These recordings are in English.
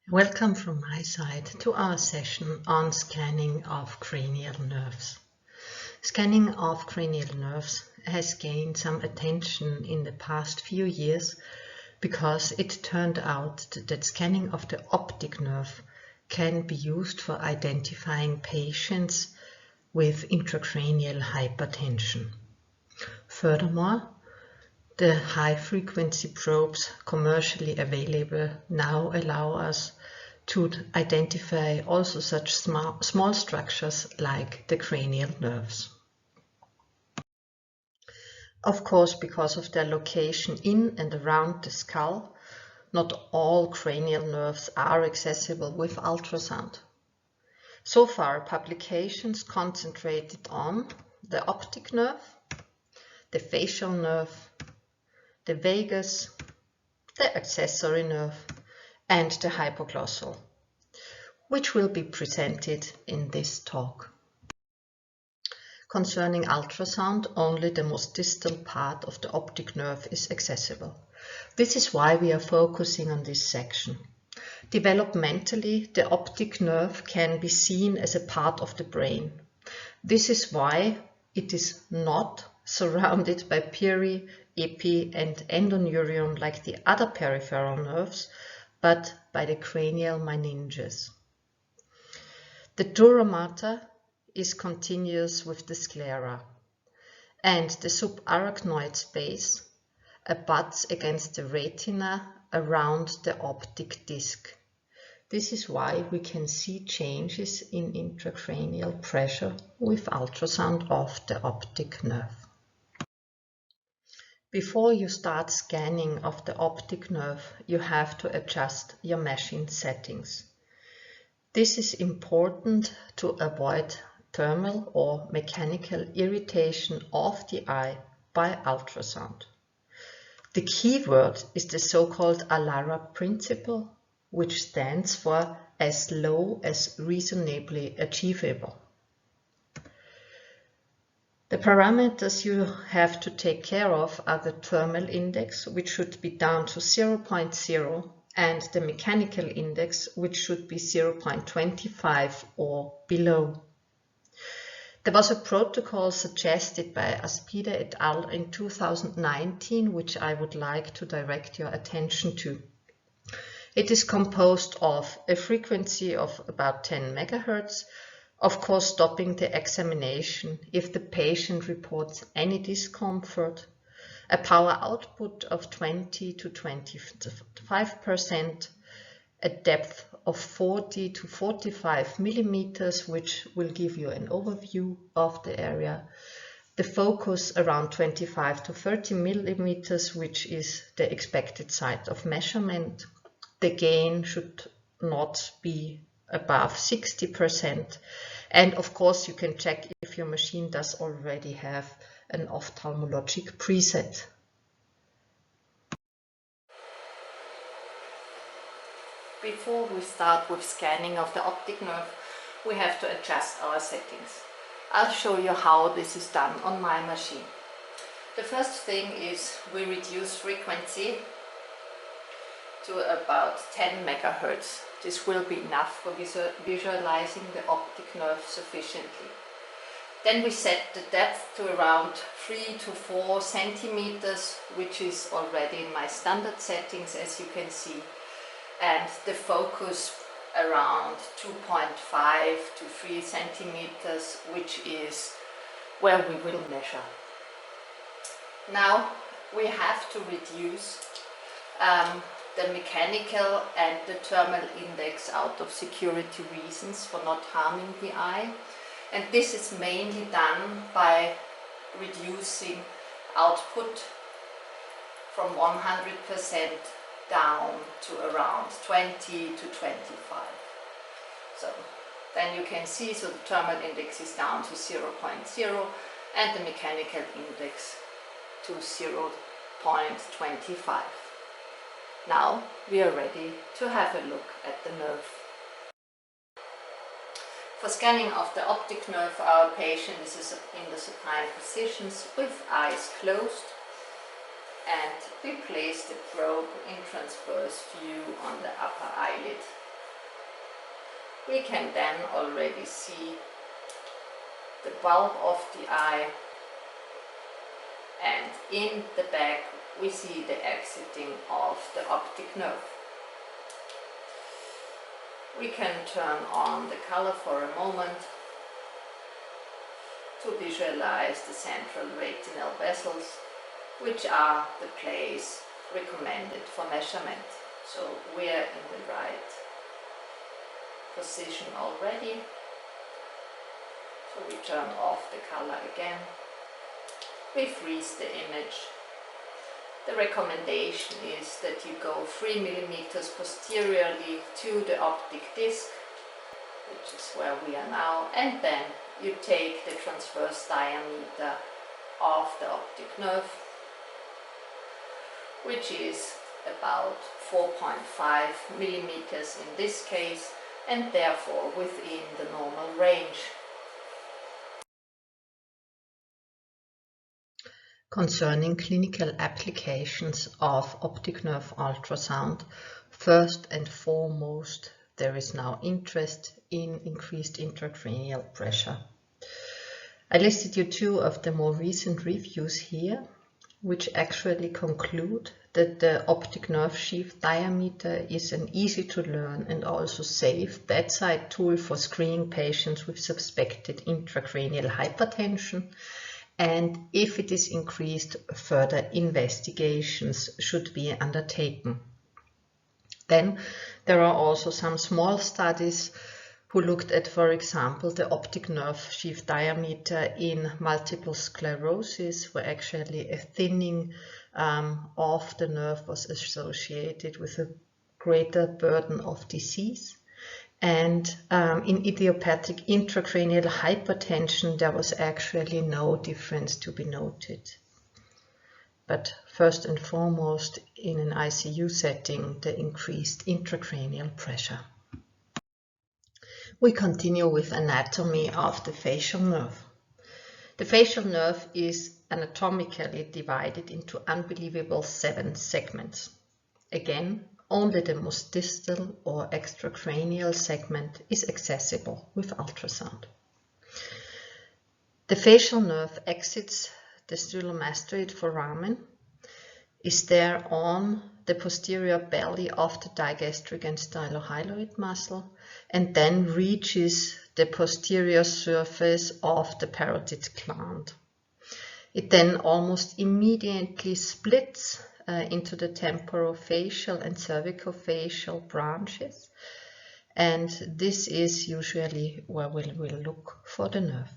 Welcome from my side to our session on scanning of cranial nerves. Scanning of cranial nerves has gained some attention in the past few years because it turned out that scanning of the optic nerve can be used for identifying patients with intracranial hypertension. Furthermore, the high-frequency probes commercially available now allow us to identify also such small structures like the cranial nerves. Of course, because of their location in and around the skull, not all cranial nerves are accessible with ultrasound. So far, publications concentrated on the optic nerve, the facial nerve, the vagus, the accessory nerve, and the hypoglossal, which will be presented in this talk. Concerning ultrasound, only the most distal part of the optic nerve is accessible. This is why we are focusing on this section. Developmentally, the optic nerve can be seen as a part of the brain. This is why it is not surrounded by peri, epi, and endoneurium like the other peripheral nerves, but by the cranial meninges. The dura mater is continuous with the sclera, and the subarachnoid space abuts against the retina around the optic disc. This is why we can see changes in intracranial pressure with ultrasound of the optic nerve. Before you start scanning of the optic nerve, you have to adjust your machine settings. This is important to avoid thermal or mechanical irritation of the eye by ultrasound. The key word is the so-called ALARA principle, which stands for as low as reasonably achievable. The parameters you have to take care of are the thermal index, which should be down to 0.0, and the mechanical index, which should be 0.25 or below. There was a protocol suggested by Aspide et al. In 2019, which I would like to direct your attention to. It is composed of a frequency of about 10 MHz, of course stopping the examination if the patient reports any discomfort, a power output of 20 to 25%, a depth of 40 to 45 millimeters, which will give you an overview of the area, the focus around 25 to 30 millimeters, which is the expected site of measurement. The gain should not be above 60%, and of course you can check if your machine does already have an ophthalmologic preset. Before we start with scanning of the optic nerve, we have to adjust our settings. I'll show you how this is done on my machine. The first thing is we reduce frequency to about 10 MHz. This will be enough for visualizing the optic nerve sufficiently. Then we set the depth to around 3 to 4 centimeters, which is already in my standard settings, as you can see, and the focus around 2.5 to 3 centimeters, which is where we will measure. Now we have to reduce the mechanical and the thermal index out of security reasons for not harming the eye, and this is mainly done by reducing output from 100% down to around 20 to 25. So then you can see, so the thermal index is down to 0.0 and the mechanical index to 0.25. Now we are ready to have a look at the nerve. For scanning of the optic nerve, our patient is in the supine positions with eyes closed, and we place the probe in transverse view on the upper eyelid We can then already see the bulb of the eye, and in the back we see the exiting of the optic nerve. We can turn on the color for a moment to visualize the central retinal vessels, which are the place recommended for measurement. So we are in the right position already. So we turn off the color again. We freeze the image. The recommendation is that you go 3 millimeters posteriorly to the optic disc, which is where we are now, and then you take the transverse diameter of the optic nerve, which is about 4.5 millimeters in this case, and therefore within the normal range. Concerning clinical applications of optic nerve ultrasound, first and foremost, there is now interest in increased intracranial pressure. I listed you two of the more recent reviews here, which actually conclude that the optic nerve sheath diameter is an easy to learn and also safe bedside tool for screening patients with suspected intracranial hypertension. And if it is increased, further investigations should be undertaken. Then there are also some small studies who looked at, for example, the optic nerve sheath diameter in multiple sclerosis, where actually a thinning of the nerve was associated with a greater burden of disease. And in idiopathic intracranial hypertension, there was actually no difference to be noted. But first and foremost, in an ICU setting, the increased intracranial pressure. We continue with anatomy of the facial nerve. The facial nerve is anatomically divided into unbelievable 7 segments. Again, only the most distal or extracranial segment is accessible with ultrasound. The facial nerve exits the stylomastoid foramen, is there on the posterior belly of the digastric and stylohyaloid muscle, and then reaches the posterior surface of the parotid gland. It then almost immediately splits into the temporofacial and cervicofacial branches, and this is usually where we will look for the nerve.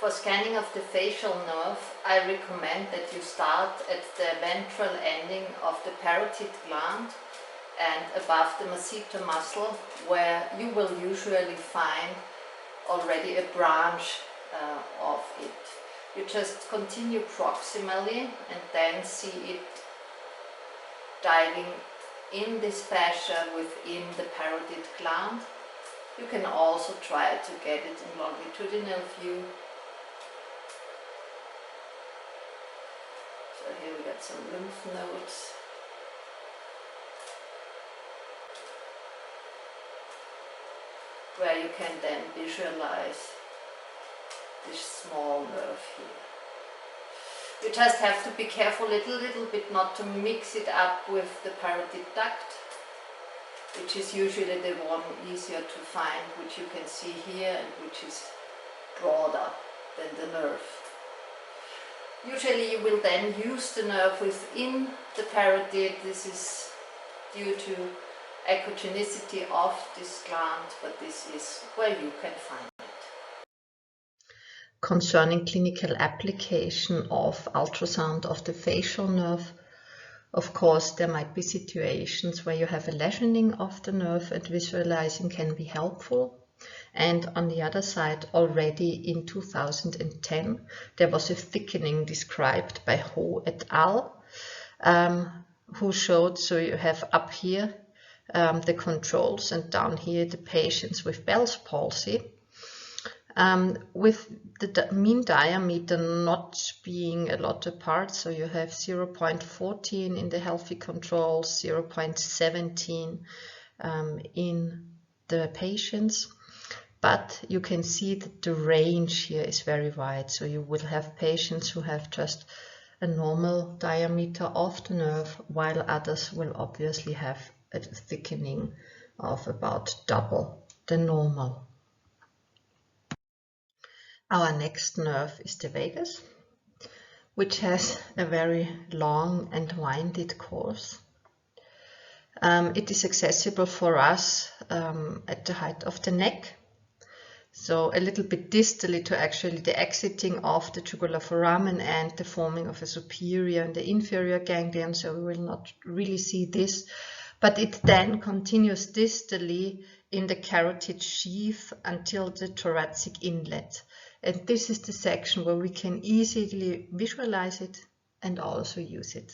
For scanning of the facial nerve, I recommend that you start at the ventral ending of the parotid gland and above the masseter muscle, where you will usually find already a branch of it. You just continue proximally and then see it diving in this fascia within the parotid gland. You can also try to get it in longitudinal view. So here we got some lymph nodes. Where you can then visualize this small nerve here. You just have to be careful a little bit not to mix it up with the parotid duct, which is usually the one easier to find, which you can see here and which is broader than the nerve. Usually you will then use the nerve within the parotid. This is due to echogenicity of this gland, but this is where you can find it. Concerning clinical application of ultrasound of the facial nerve, of course there might be situations where you have a lesioning of the nerve and visualizing can be helpful. And on the other side, already in 2010, there was a thickening described by Ho et al. Who showed, so you have up here the controls and down here the patients with Bell's palsy, with the mean diameter not being a lot apart, so you have 0.14 in the healthy controls, 0.17 in the patients. But you can see that the range here is very wide. So you will have patients who have just a normal diameter of the nerve, while others will obviously have a thickening of about double the normal. Our next nerve is the vagus, which has a very long and winded course. It is accessible for us at the height of the neck, so a little bit distally to actually the exiting of the jugular foramen and the forming of a superior and the inferior ganglion, so we will not really see this, but it then continues distally in the carotid sheath until the thoracic inlet. And this is the section where we can easily visualize it and also use it.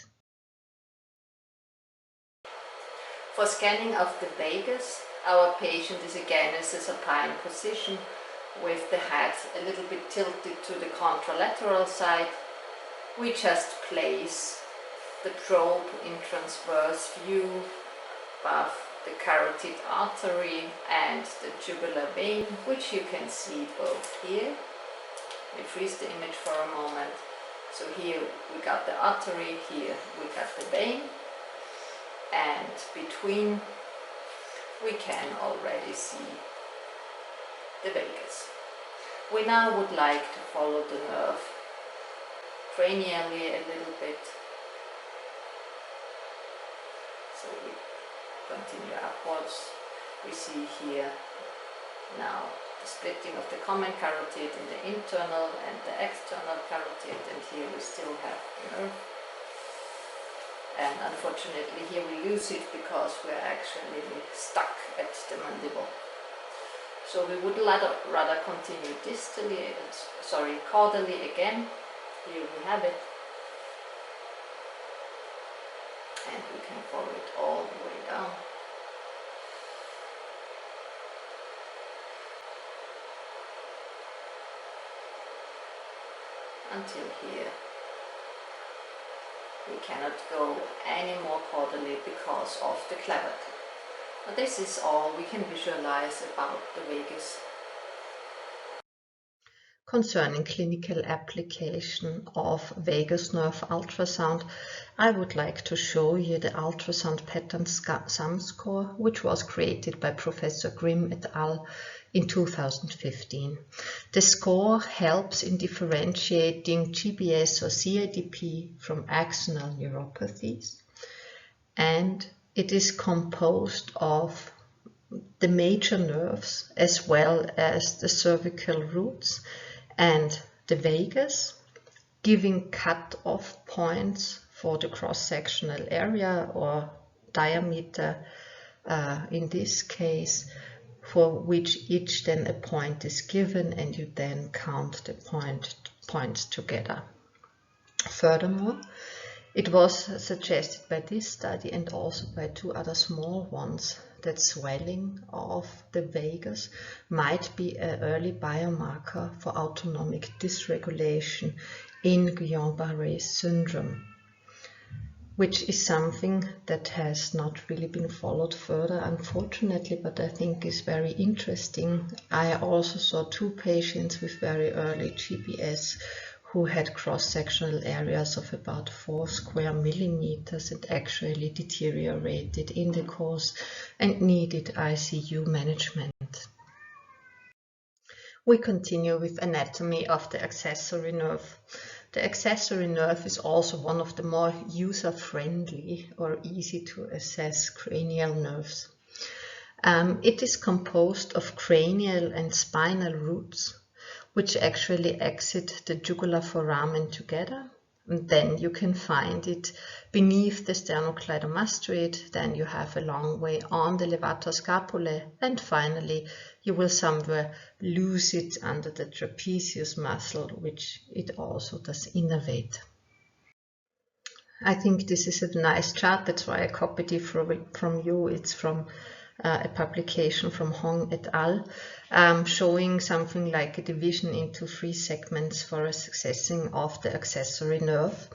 For scanning of the vagus, our patient is again in a supine position with the head a little bit tilted to the contralateral side. We just place the probe in transverse view above the carotid artery and the jugular vein, which you can see both here. We freeze the image for a moment. So here we got the artery, here we got the vein, and between we can already see the vagus. We now would like to follow the nerve cranially a little bit. So we continue upwards. We see here now the splitting of the common carotid in the internal and the external carotid, and here we still have the nerve. And unfortunately here we lose it because we're actually stuck at the mandible. So we would rather continue distally, caudally again. Here we have it. And we can follow it all the way down. Until here. We cannot go any more caudally because of the clavicle. But this is all we can visualize about the vagus. Concerning clinical application of vagus nerve ultrasound, I would like to show you the ultrasound pattern sum score, which was created by Professor Grimm et al. In 2015. The score helps in differentiating GBS or CIDP from axonal neuropathies, and it is composed of the major nerves as well as the cervical roots and the vagus, giving cut-off points for the cross-sectional area or diameter in this case, for which each then a point is given, and you then count the points together. Furthermore, it was suggested by this study and also by two other small ones that swelling of the vagus might be an early biomarker for autonomic dysregulation in Guillain-Barré syndrome, which is something that has not really been followed further, unfortunately, but I think is very interesting. I also saw two patients with very early GBS who had cross-sectional areas of about 4 square millimeters and actually deteriorated in the course and needed ICU management. We continue with anatomy of the accessory nerve. The accessory nerve is also one of the more user-friendly or easy to assess cranial nerves. It is composed of cranial and spinal roots, which actually exit the jugular foramen together. And then you can find it beneath the sternocleidomastoid, then you have a long way on the levator scapulae, and finally you will somewhere lose it under the trapezius muscle, which it also does innervate. I think this is a nice chart, that's why I copied it from you. It's from a publication from Hong et al. Showing something like a division into 3 segments for assessing of the accessory nerve,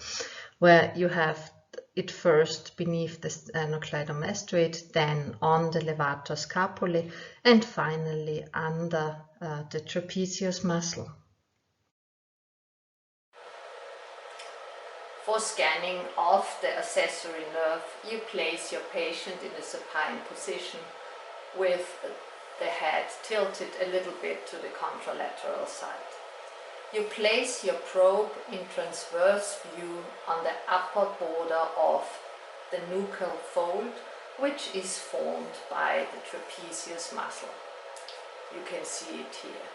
where you have it first beneath the sternocleidomastoid, then on the levator scapulae, and finally under the trapezius muscle. For scanning of the accessory nerve, you place your patient in a supine position with the head tilted a little bit to the contralateral side. You place your probe in transverse view on the upper border of the nuchal fold, which is formed by the trapezius muscle. You can see it here.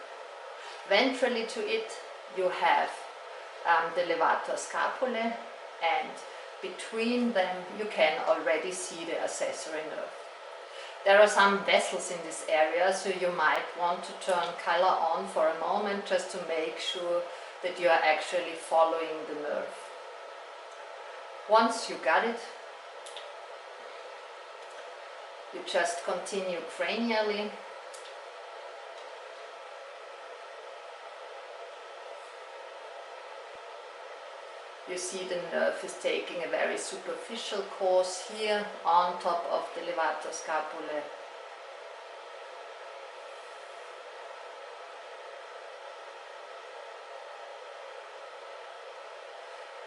Ventrally to it, you have the levator scapulae, and between them you can already see the accessory nerve. There are some vessels in this area, so you might want to turn color on for a moment just to make sure that you are actually following the nerve. Once you got it, you just continue cranially. You see the nerve is taking a very superficial course here on top of the levator scapulae.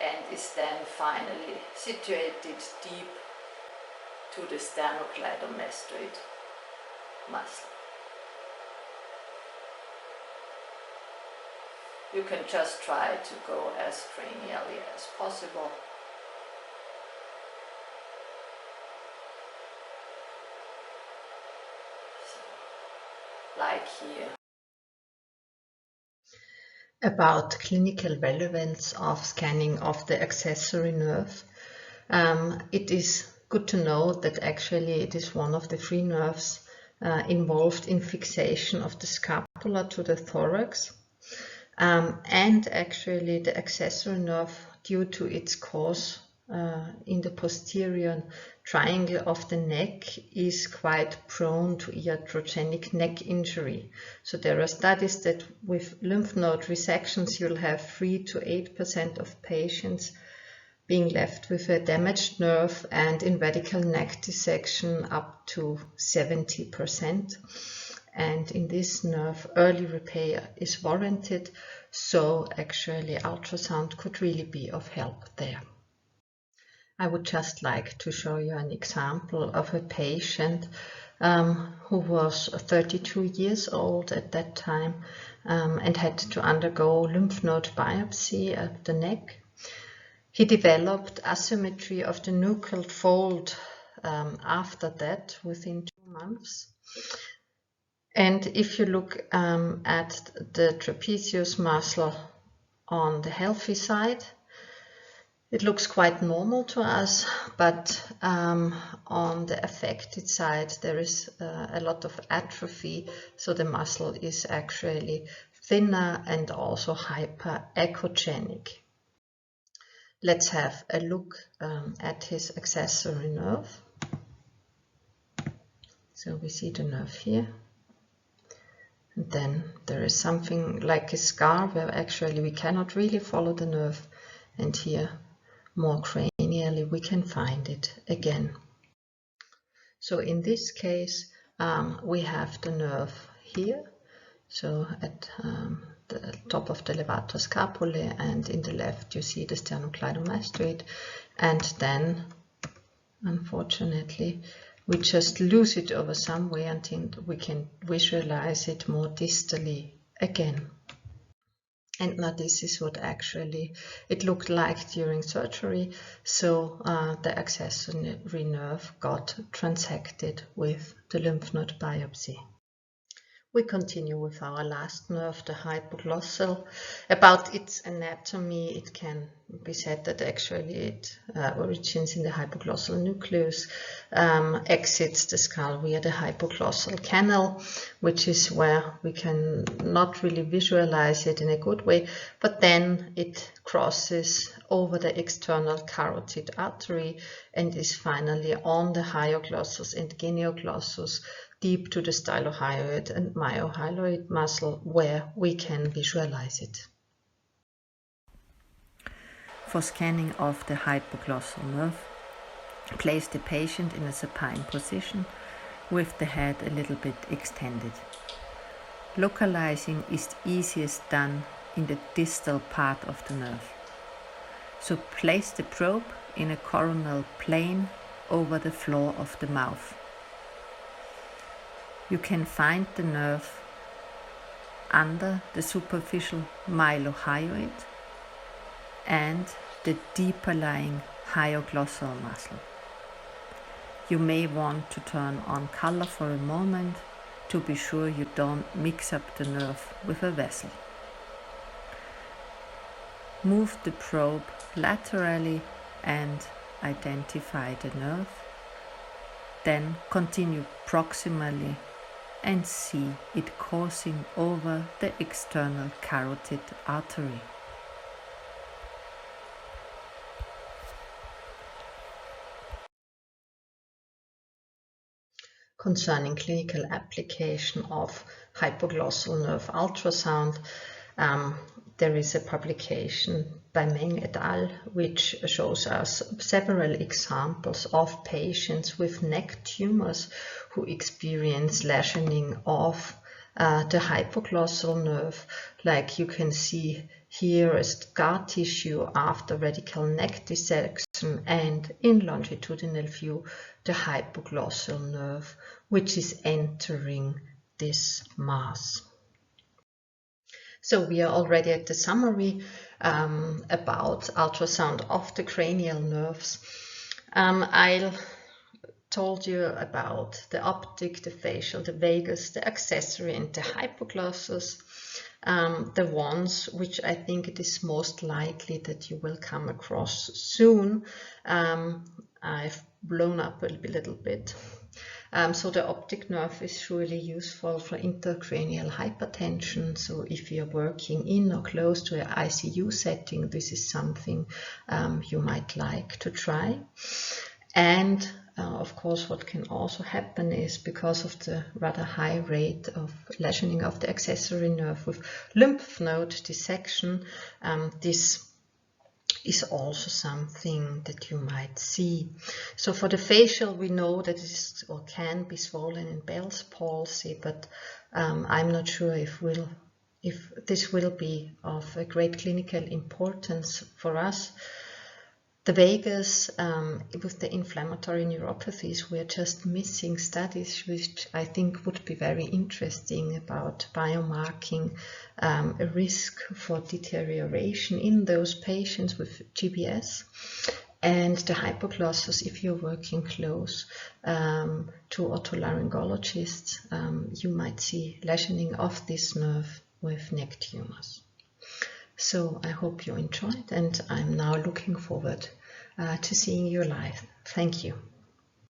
And is then finally situated deep to the sternocleidomastoid muscle. You can just try to go as cranially as possible. So, like here. About clinical relevance of scanning of the accessory nerve. It is good to know that actually it is one of the three nerves involved in fixation of the scapula to the thorax. And actually the accessory nerve, due to its course in the posterior triangle of the neck, is quite prone to iatrogenic neck injury. So there are studies that with lymph node resections you'll have 3 to 8% of patients being left with a damaged nerve, and in radical neck dissection up to 70%. And in this nerve, early repair is warranted, so actually ultrasound could really be of help there. I would just like to show you an example of a patient who was 32 years old at that time and had to undergo lymph node biopsy of the neck. He developed asymmetry of the nuchal fold after that, within 2 months. And if you look at the trapezius muscle on the healthy side, it looks quite normal to us, but on the affected side there is a lot of atrophy, so the muscle is actually thinner and also hyperechogenic. Let's have a look at his accessory nerve. So we see the nerve here. And then there is something like a scar where actually we cannot really follow the nerve, and here more cranially we can find it again. So in this case we have the nerve here, so at the top of the levator scapulae, and in the left you see the sternocleidomastoid, and then unfortunately we just lose it over some way until we can visualize it more distally again. And now this is what actually it looked like during surgery. So the accessory nerve got transected with the lymph node biopsy. We continue with our last nerve, the hypoglossal. About its anatomy, it can be said that actually it originates in the hypoglossal nucleus, exits the skull via the hypoglossal canal, which is where we can not really visualize it in a good way, but then it crosses over the external carotid artery and is finally on the hyoglossus and genioglossus, deep to the stylohyoid and myohyaloid muscle, where we can visualize it. For scanning of the hypoglossal nerve, Place the patient in a supine position with the head a little bit extended. Localizing is easiest done in the distal part of the nerve. So place the probe in a coronal plane over the floor of the mouth. You can find the nerve under the superficial mylohyoid and the deeper lying hypoglossal muscle. You may want to turn on color for a moment to be sure you don't mix up the nerve with a vessel. Move the probe laterally and identify the nerve. Then continue proximally and see it coursing over the external carotid artery. Concerning clinical application of hypoglossal nerve ultrasound, there is a publication by Meng et al. Which shows us several examples of patients with neck tumors who experience lesioning of the hypoglossal nerve. Like you can see here a scar tissue after radical neck dissection, and in longitudinal view the hypoglossal nerve which is entering this mass. So we are already at the summary about ultrasound of the cranial nerves. I told you about the optic, the facial, the vagus, the accessory and the hypoglossus. The ones which I think it is most likely that you will come across soon. I've blown up a little bit. So the optic nerve is surely useful for intracranial hypertension. So if you're working in or close to an ICU setting, this is something you might like to try. And of course, what can also happen is, because of the rather high rate of lesioning of the accessory nerve with lymph node dissection, this is also something that you might see. So for the facial, we know that it is or can be swollen in Bell's palsy, but I'm not sure if this will be of a great clinical importance for us. The vagus, with the inflammatory neuropathies, we're just missing studies which I think would be very interesting about biomarking a risk for deterioration in those patients with GBS. And the hypoglossus, if you're working close to otolaryngologists, you might see lesioning of this nerve with neck tumors. So I hope you enjoyed, and I'm now looking forward to seeing you live. Thank you.